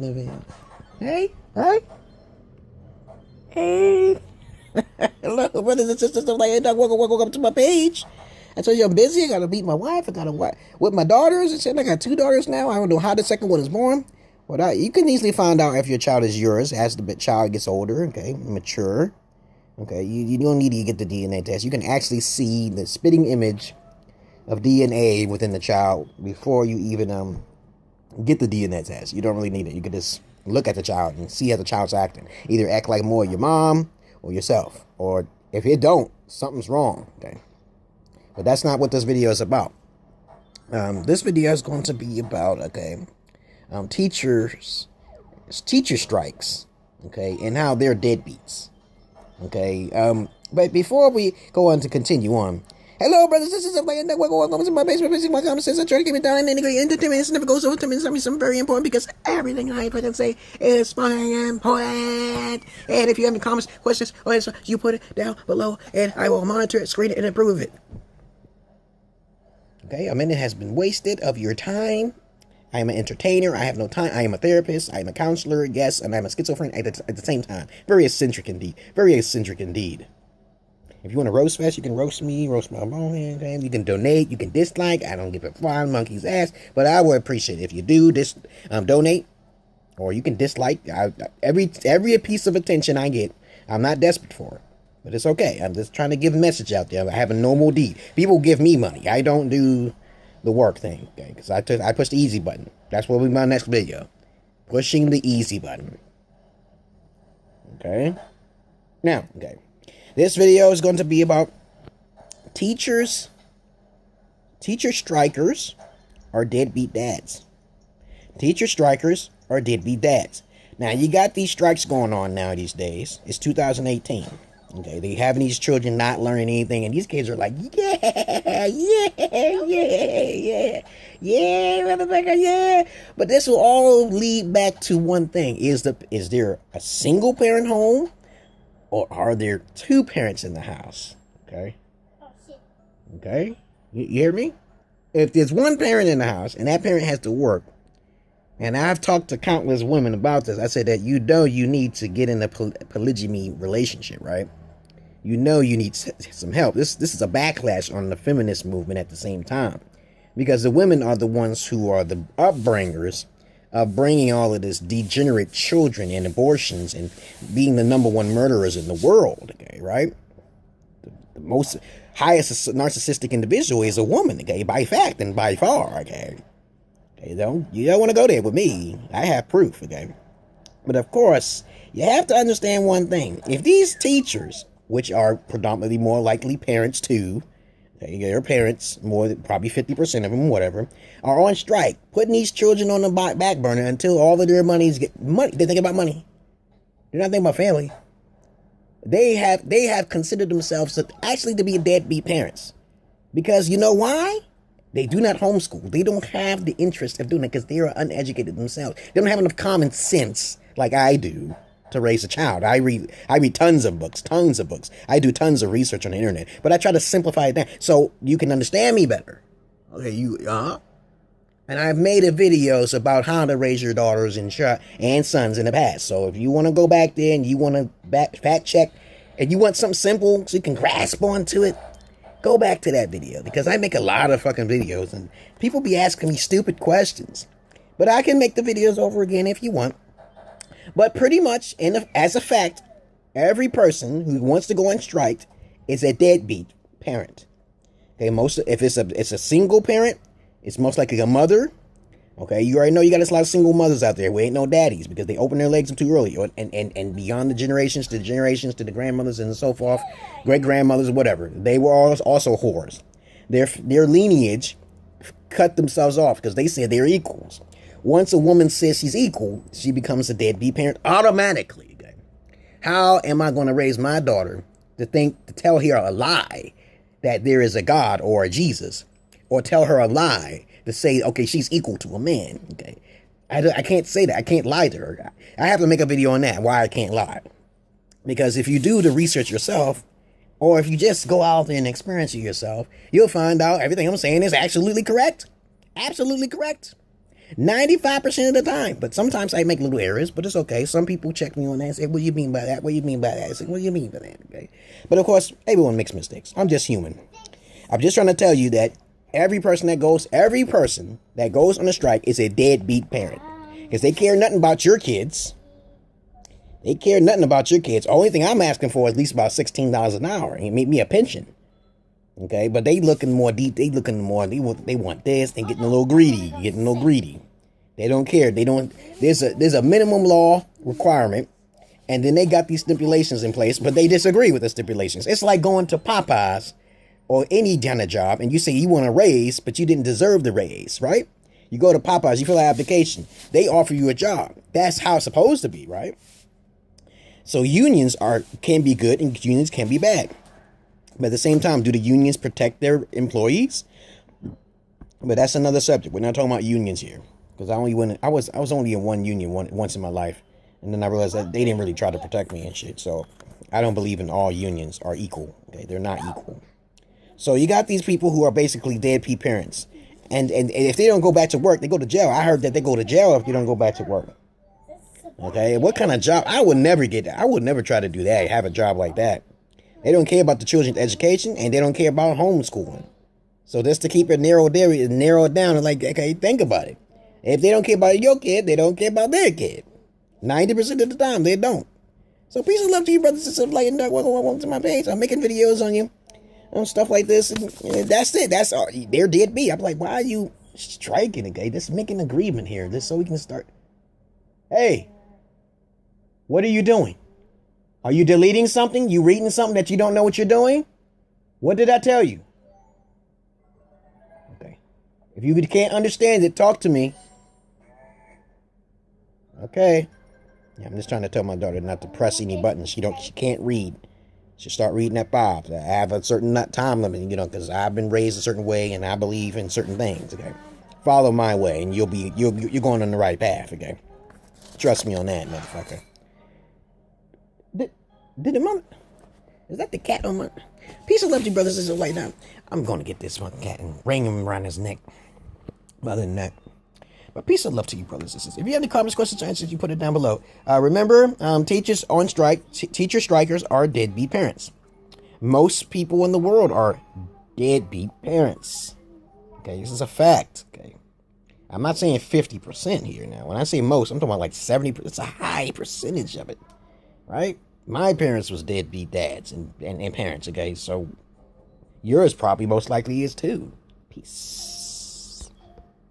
watching the video. Hey, hey. Hello, brothers and sisters. I'm like, hey, dog, welcome to my page. I told you I'm busy. I gotta meet my wife. I gotta with my daughters. And shit. I got 2 daughters now. I don't know how the second one is born. But you can easily find out if your child is yours as the child gets older, okay, mature. Okay, you don't need to get the DNA test. You can actually see the spitting image of DNA within the child before you even get the DNA test. You don't really need it. You can just look at the child and see how the child's acting. Either act like more your mom or yourself. Or if it don't, something's wrong, okay? But that's not what this video is about. This video is going to be about, okay, teacher strikes, okay, and how they're deadbeats, okay. But before we go on to continue on, hello, brothers. This is welcome to my basement. My comment says I try to keep it down and integrate into 10 minutes. Never goes over 10 minutes. Something very important because everything I put and say is very important. And if you have any comments, questions, or answers, you put it down below, and I will monitor it, screen it, and approve it. Okay, a minute has been wasted of your time. I am an entertainer. I have no time. I am a therapist. I am a counselor. Yes, and I'm a schizophrenic at the same time. Very eccentric indeed. Very eccentric indeed. If you want to roast fest, you can roast me, roast my bonehead. Okay? You can donate. You can dislike. I don't give a flying monkey's ass. But I would appreciate it if you do donate, or you can dislike. Every piece of attention I get, I'm not desperate for it. But it's okay. I'm just trying to give a message out there. I have a normal deed. People give me money. I don't do the work thing, okay? Because I push the easy button. That's what will be my next video. Pushing the easy button. Okay? Now, okay. This video is going to be about teacher strikers are deadbeat dads. Teacher strikers are deadbeat dads. Now, you got these strikes going on now these days. It's 2018. Okay, they having these children not learning anything, and these kids are like, yeah, motherfucker, yeah. But this will all lead back to one thing: is there a single parent home, or are there 2 parents in the house? Okay, okay, you hear me? If there's 1 parent in the house and that parent has to work, and I've talked to countless women about this, I said that you need to get in a polygamy relationship, right? You need some help. This is a backlash on the feminist movement at the same time. Because the women are the ones who are the upbringers of bringing all of this degenerate children and abortions and being the #1 murderers in the world, okay, right? The most highest narcissistic individual is a woman, okay, by fact and by far, okay? You don't want to go there with me. I have proof, okay? But of course, you have to understand one thing. If these teachers, which are predominantly more likely parents too, okay, their parents, probably 50% of them, whatever, are on strike, putting these children on the back burner until all of their money. They think about money. They're not thinking about family. They have considered themselves to be deadbeat parents. Because you know why? They do not homeschool. They don't have the interest of doing it because they are uneducated themselves. They don't have enough common sense like I do to raise a child. I read tons of books. I do tons of research on the internet, but I try to simplify it down so you can understand me better. Okay, and I've made videos about how to raise your daughters and sons in the past. So if you want to go back there and you want to fact check and you want something simple so you can grasp onto it, go back to that video, because I make a lot of fucking videos and people be asking me stupid questions. But I can make the videos over again if you want. But pretty much, as a fact, every person who wants to go on strike is a deadbeat parent. Okay, if it's a single parent, it's most likely a mother. Okay, you already know you got a lot of single mothers out there who ain't no daddies because they open their legs up too early, and beyond the generations to the grandmothers and so forth, great grandmothers, whatever. They were also whores. Their lineage cut themselves off because they said they're equals. Once a woman says she's equal, she becomes a deadbeat parent automatically. Okay? How am I going to raise my daughter to tell her a lie that there is a God or a Jesus, or tell her a lie to say, okay, she's equal to a man? Okay, I can't say that. I can't lie to her. I have to make a video on that, why I can't lie. Because if you do the research yourself, or if you just go out there and experience it yourself, you'll find out everything I'm saying is absolutely correct. Absolutely correct. 95% of the time. But sometimes I make little errors, but it's okay. Some people check me on that and say, what do you mean by that? What do you mean by that? I say, what do you mean by that? Okay. But of course, everyone makes mistakes. I'm just human. I'm just trying to tell you that every person that goes on a strike is a deadbeat parent. Because they care nothing about your kids. They care nothing about your kids. Only thing I'm asking for is at least about $16 an hour. And make me a pension. Okay, but they looking more deep. They want this. They getting a little greedy. They don't care. There's a minimum law requirement, and then they got these stipulations in place, but they disagree with the stipulations. It's like going to Popeyes or any kind of job, and you say you want a raise, but you didn't deserve the raise, right? You go to Popeyes, you fill out an application, they offer you a job. That's how it's supposed to be, right? So unions can be good and unions can be bad. But at the same time, do the unions protect their employees? But that's another subject. We're not talking about unions here. Because I was only in one union once in my life. And then I realized that they didn't really try to protect me and shit. So I don't believe in all unions are equal. Okay, they're not equal. So you got these people who are basically deadbeat parents. And if they don't go back to work, they go to jail. I heard that they go to jail if you don't go back to work. Okay, what kind of job? I would never get that. I would never try to do that, have a job like that. They don't care about the children's education, and they don't care about homeschooling. So just to keep it narrowed down, and like, okay, think about it. If they don't care about your kid, they don't care about their kid. 90% of the time, they don't. So peace and love to you, brothers and sisters. Light and dark, welcome to my page. I'm making videos on you, on stuff like this, and that's it. That's all. They're deadbeat. I'm like, why are you striking, okay? Just make an agreement here, just so we can start. Hey, what are you doing? Are you deleting something? You reading something that you don't know what you're doing? What did I tell you? Okay. If you can't understand it, talk to me. Okay. Yeah, I'm just trying to tell my daughter not to press any buttons. She can't read. She start reading at 5. I have a certain time limit, because I've been raised a certain way and I believe in certain things. Okay. Follow my way and you're going on the right path. Okay. Trust me on that, motherfucker. Did the mother? Is that the cat on my? Peace and love to you, brothers and sisters. Right now, I'm going to get this fucking cat and ring him around his neck. Other than that, but peace and love to you, brothers and sisters. If you have any comments, questions, or answers, you put it down below. Remember, teachers on strike. Teacher strikers are deadbeat parents. Most people in the world are deadbeat parents. Okay, this is a fact. Okay, I'm not saying 50% here now. When I say most, I'm talking about like 70%. It's a high percentage of it, right? My parents was deadbeat dads and parents, okay? So yours probably most likely is too. Peace.